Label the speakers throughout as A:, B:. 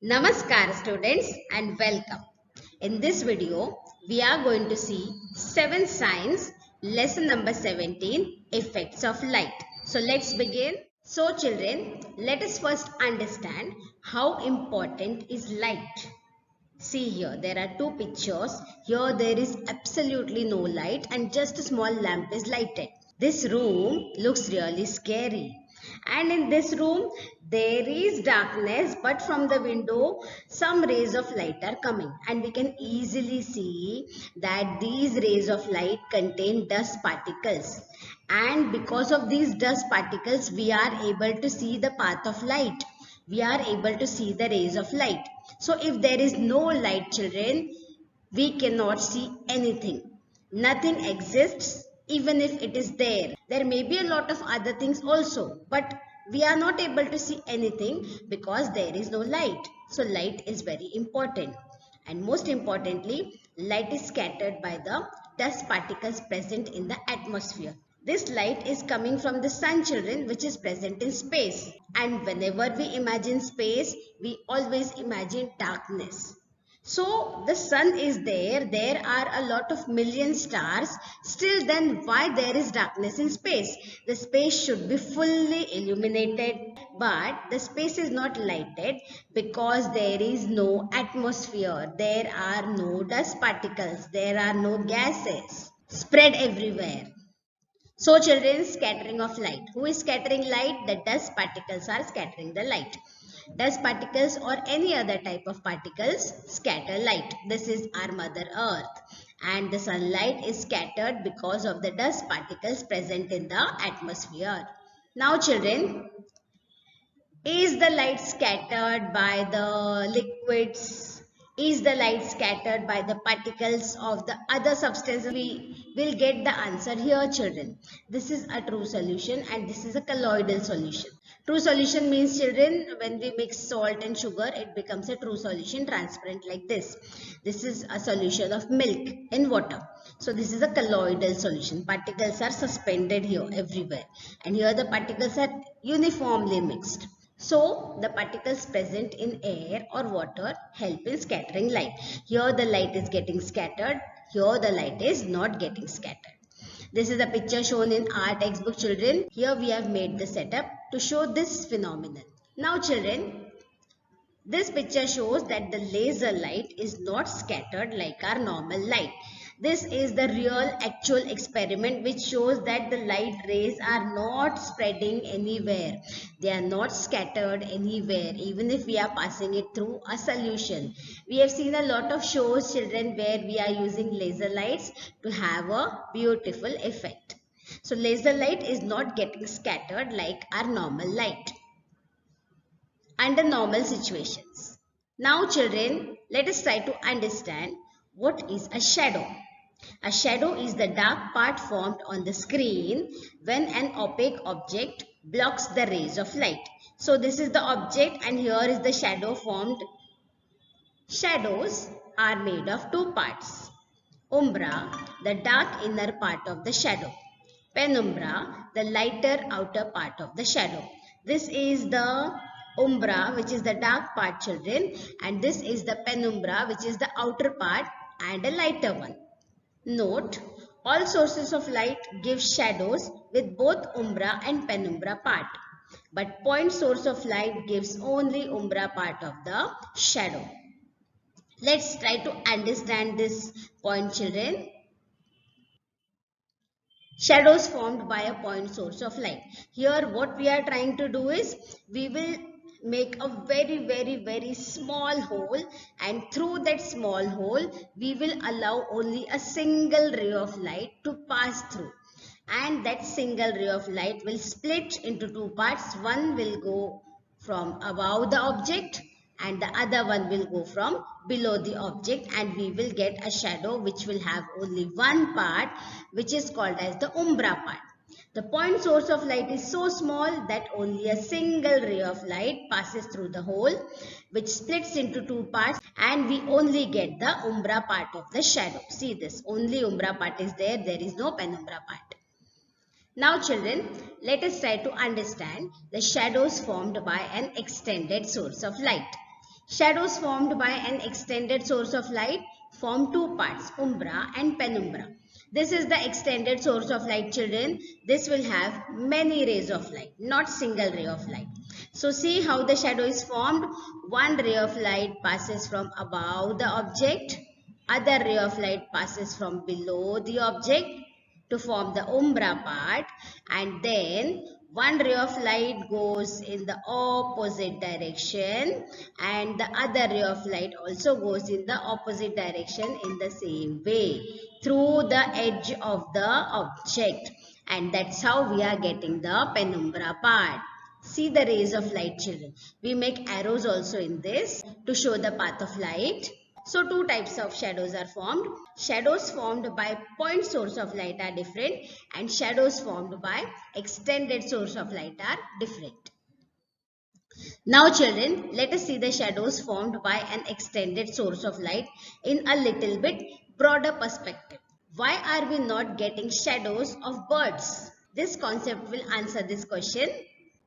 A: Namaskar students and welcome. In this video, we are going to see 7 science lesson number 17 effects of light. So let's begin. So children, let us first understand how important is light. See here, there are two pictures. Here there is absolutely no light and just a small lamp is lighted. This room looks really scary. And in this room, there is darkness, but from the window, some rays of light are coming. And we can easily see that these rays of light contain dust particles. And because of these dust particles, we are able to see the path of light. We are able to see the rays of light. So if there is no light, children, we cannot see anything. Nothing exists even if it is there. There may be a lot of other things also, but we are not able to see anything because there is no light. So light is very important. And most importantly, light is scattered by the dust particles present in the atmosphere. This light is coming from the sun, children, which is present in space. And whenever we imagine space, we always imagine darkness. So the sun is there are a lot of million stars, still then why there is darkness in space? The space should be fully illuminated, but the space is not lighted because there is no atmosphere, there are no dust particles, there are no gases spread everywhere. So children, scattering of light. Who is scattering light? The dust particles are scattering the light. Dust particles or any other type of particles scatter light. This is our Mother Earth. And the sunlight is scattered because of the dust particles present in the atmosphere. Now children, is the light scattered by the liquids? Is the light scattered by the particles of the other substances? We will get the answer here, children. This is a true solution and this is a colloidal solution. True solution means, children, when we mix salt and sugar, it becomes a true solution, transparent like this. This is a solution of milk in water. So this is a colloidal solution. Particles are suspended here everywhere. And here the particles are uniformly mixed. So, the particles present in air or water help in scattering light. Here the light is getting scattered. Here the light is not getting scattered. This is a picture shown in our textbook, children. Here we have made the setup to show this phenomenon. Now children, this picture shows that the laser light is not scattered like our normal light. This is the real actual experiment which shows that the light rays are not spreading anywhere. They are not scattered anywhere even if we are passing it through a solution. We have seen a lot of shows, children, where we are using laser lights to have a beautiful effect. So laser light is not getting scattered like our normal light under normal situations. Now children, let us try to understand what is a shadow. A shadow is the dark part formed on the screen when an opaque object blocks the rays of light. So this is the object and here is the shadow formed. Shadows are made of two parts. Umbra, the dark inner part of the shadow. Penumbra, the lighter outer part of the shadow. This is the umbra, which is the dark part, children, and this is the penumbra, which is the outer part and a lighter one. Note, all sources of light give shadows with both umbra and penumbra part, but point source of light gives only umbra part of the shadow. Let's try to understand this point, children. Shadows formed by a point source of light. Here what we are trying to do is we will make a very small hole, and through that small hole we will allow only a single ray of light to pass through, and that single ray of light will split into two parts. One will go from above the object and the other one will go from below the object, and we will get a shadow which will have only one part, which is called as the umbra part. The point source of light is so small that only a single ray of light passes through the hole, which splits into two parts, and we only get the umbra part of the shadow. See this, only umbra part is there, there is no penumbra part. Now children, let us try to understand the shadows formed by an extended source of light. Shadows formed by an extended source of light form two parts, umbra and penumbra. This is the extended source of light, children. This will have many rays of light, not single ray of light. So see how the shadow is formed. One ray of light passes from above the object. Other ray of light passes from below the object to form the umbra part, and then one ray of light goes in the opposite direction and the other ray of light also goes in the opposite direction in the same way through the edge of the object, and that's how we are getting the penumbra part. See the rays of light, children. We make arrows also in this to show the path of light. So two types of shadows are formed. Shadows formed by point source of light are different and shadows formed by extended source of light are different. Now children, let us see the shadows formed by an extended source of light in a little bit broader perspective. Why are we not getting shadows of birds? This concept will answer this question.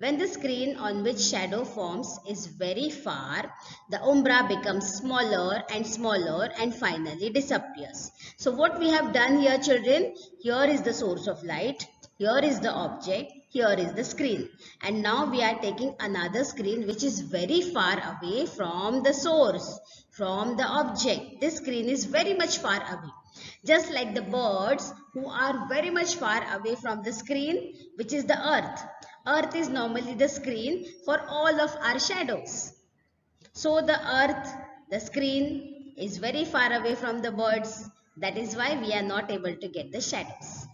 A: When the screen on which shadow forms is very far, the umbra becomes smaller and finally disappears. So what we have done here, children, here is the source of light, here is the object, here is the screen. And now we are taking another screen which is very far away from the source, from the object. This screen is very much far away. Just like the birds who are very much far away from the screen, which is the earth. Earth is normally the screen for all of our shadows. So the earth, the screen is very far away from the birds. That is why we are not able to get the shadows.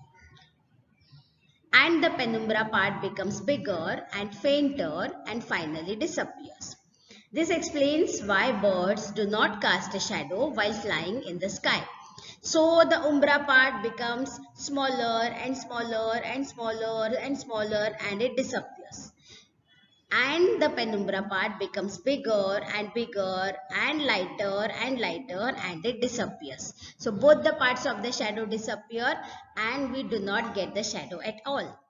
A: And the penumbra part becomes bigger and fainter and finally disappears. This explains why birds do not cast a shadow while flying in the sky. So the umbra part becomes smaller and smaller and smaller and smaller and it disappears. And the penumbra part becomes bigger and bigger and lighter and it disappears. So both the parts of the shadow disappear and we do not get the shadow at all.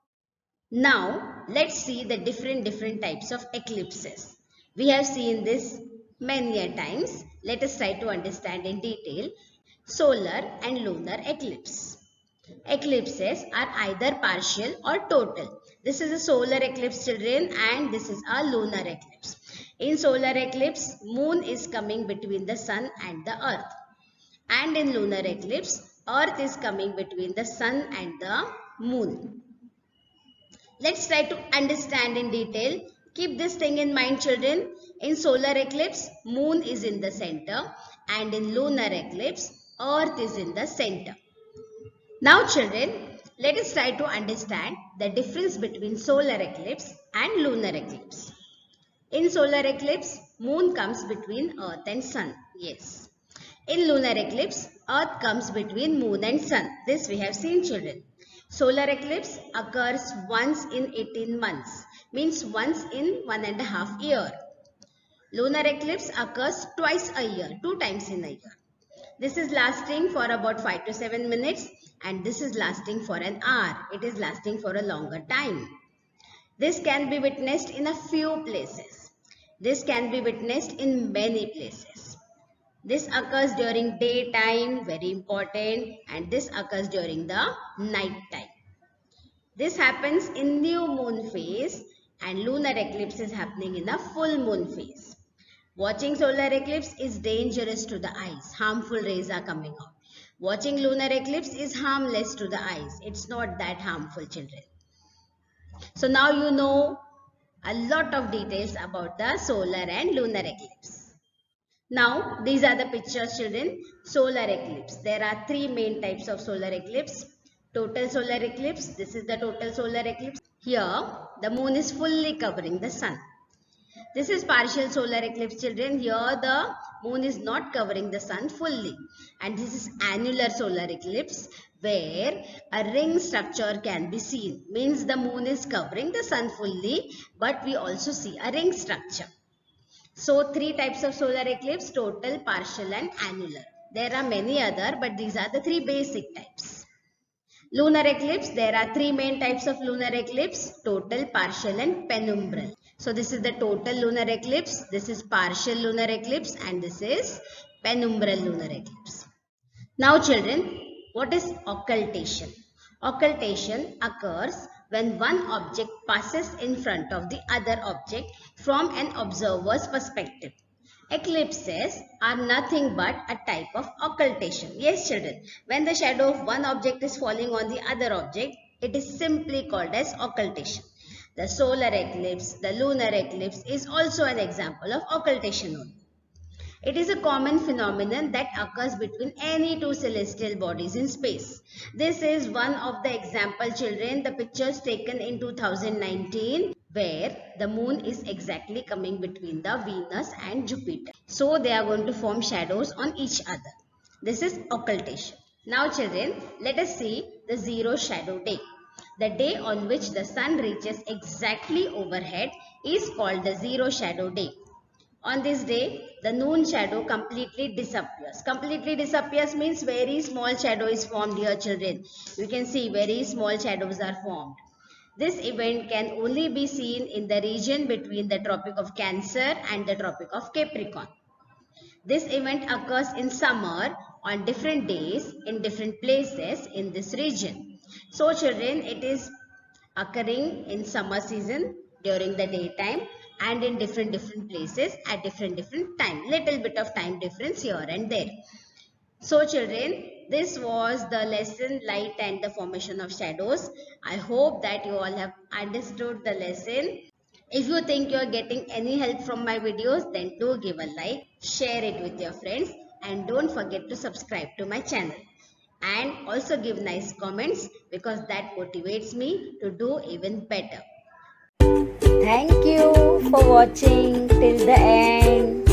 A: Now let's see the different types of eclipses. We have seen this many a times. Let us try to understand in detail. Solar and lunar eclipse. Eclipses are either partial or total. This is a solar eclipse, children, and this is a lunar eclipse. In solar eclipse, moon is coming between the sun and the earth. And in lunar eclipse, earth is coming between the sun and the moon. Let's try to understand in detail. Keep this thing in mind, children. In solar eclipse, moon is in the center, and in lunar eclipse, earth is in the center. Now children, let us try to understand the difference between solar eclipse and lunar eclipse. In solar eclipse, moon comes between earth and sun. Yes. In lunar eclipse, earth comes between moon and sun. This we have seen, children. Solar eclipse occurs once in 18 months, means once in 1.5 years. Lunar eclipse occurs twice a year, 2 times in a year. This is lasting for about 5 to 7 minutes and this is lasting for an hour. It is lasting for a longer time. This can be witnessed in a few places. This can be witnessed in many places. This occurs during daytime, very important, and this occurs during the night time. This happens in new moon phase and lunar eclipse is happening in a full moon phase. Watching solar eclipse is dangerous to the eyes. Harmful rays are coming out. Watching lunar eclipse is harmless to the eyes. It's not that harmful, children. So now you know a lot of details about the solar and lunar eclipse. Now these are the pictures, children. Solar eclipse. There are 3 main types of solar eclipse. Total solar eclipse. This is the total solar eclipse. Here the moon is fully covering the sun. This is partial solar eclipse, children. Here the moon is not covering the sun fully. And this is annular solar eclipse where a ring structure can be seen. Means the moon is covering the sun fully but we also see a ring structure. So 3 types of solar eclipse, total, partial and annular. There are many other but these are the 3 basic types. Lunar eclipse, there are 3 main types of lunar eclipse, total, partial and penumbral. So this is the total lunar eclipse, this is partial lunar eclipse, and this is penumbral lunar eclipse. Now children, what is occultation? Occultation occurs when one object passes in front of the other object from an observer's perspective. Eclipses are nothing but a type of occultation. Yes children, when the shadow of one object is falling on the other object, it is simply called as occultation. The solar eclipse, the lunar eclipse is also an example of occultation only. It is a common phenomenon that occurs between any two celestial bodies in space. This is one of the example children, the pictures taken in 2019 where the moon is exactly coming between the Venus and Jupiter. So they are going to form shadows on each other. This is occultation. Now children, let us see the zero shadow day. The day on which the sun reaches exactly overhead is called the zero shadow day. On this day, the noon shadow completely disappears. Completely disappears means very small shadow is formed here children. You can see very small shadows are formed. This event can only be seen in the region between the Tropic of Cancer and the Tropic of Capricorn. This event occurs in summer on different days in different places in this region. So children, it is occurring in summer season during the daytime and in different places at different time. Little bit of time difference here and there. So children, this was the lesson light and the formation of shadows. I hope that you all have understood the lesson. If you think you are getting any help from my videos, then do give a like, share it with your friends, and don't forget to subscribe to my channel. And also give nice comments because that motivates me to do even better.
B: Thank you for watching till the end.